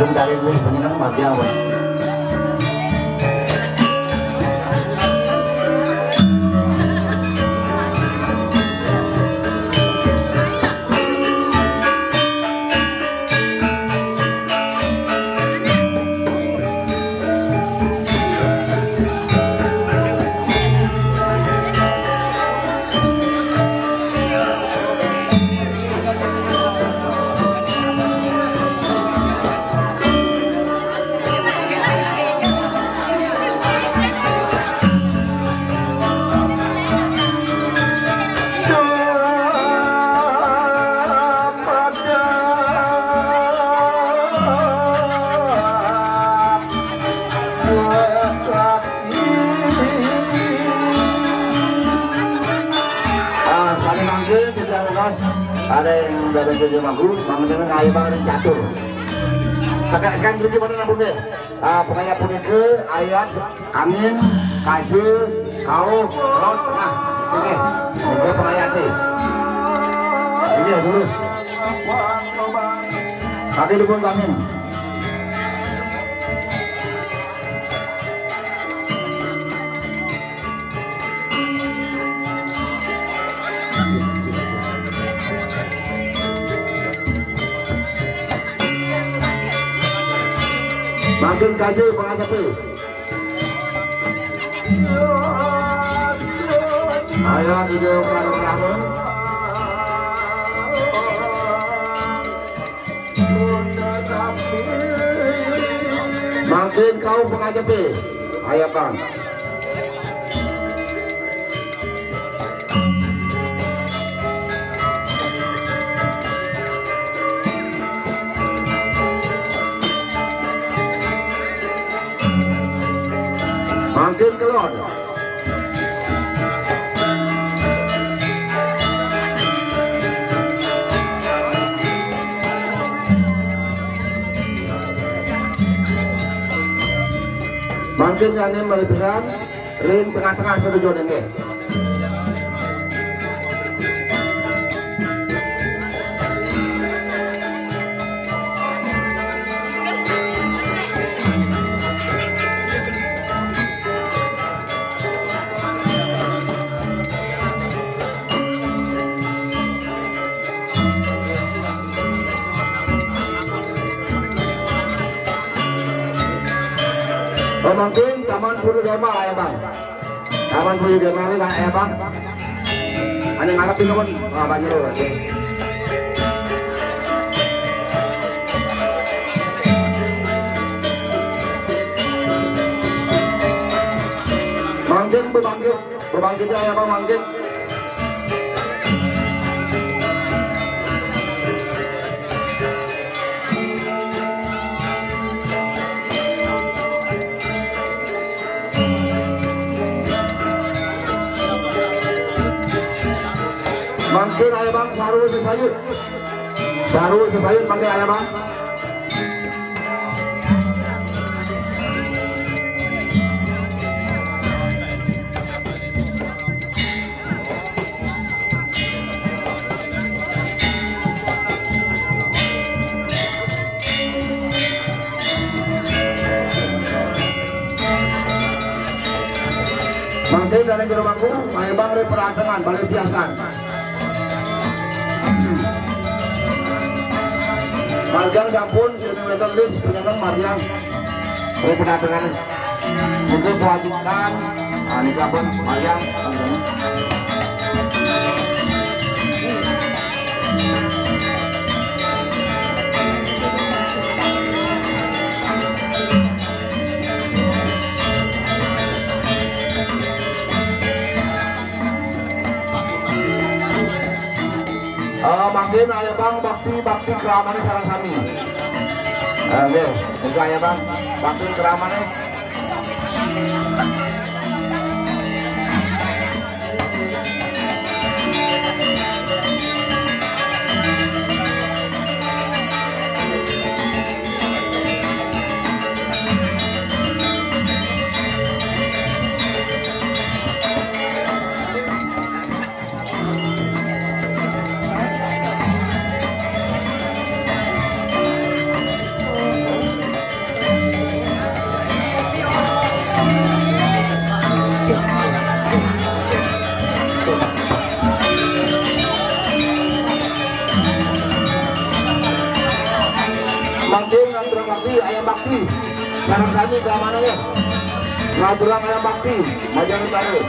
Agung dari Louis penyenang Madiawan. Ada yang dari kerja mampu, mengenai ayah banget catur. Pakai sekarang kerja mana nak punya? Pokoknya punya ke ayat, angin, kaji, kau, laut tengah. Oke, itu pengayat ni. Ini lurus. Kaki di pun angin. Makin kaji pengajar tu. Ayo video pertama. Makin kau pengajar tu. Ayo bang. Makin keluar. Makin yang ini melibatkan ring tengah-tengah setuju dengan. Mungkin taman puluh dema lah ya bang. Taman puluh dema ini kan ya bang. Ada ngarepin teman, bagi lo lagi. Mungkin berbangkit ya bang mungkin. Mungkin ayah bang baru sesayut panggil ayah bang. Mungkin dari jero bangku ayah bang dari peradangan balik biasa. Marjang sampun kilometer list penyandang Marjang oleh pedagangan untuk mewajibkan ini sampun Marjang makin ayah bang bakti keramane sarang sami. Oke, itu ayah bang bakti keramane. Mangkin ngaturang bakti ayam bakti sarang sami ke mana ya ngaturang ayam bakti Majang Utara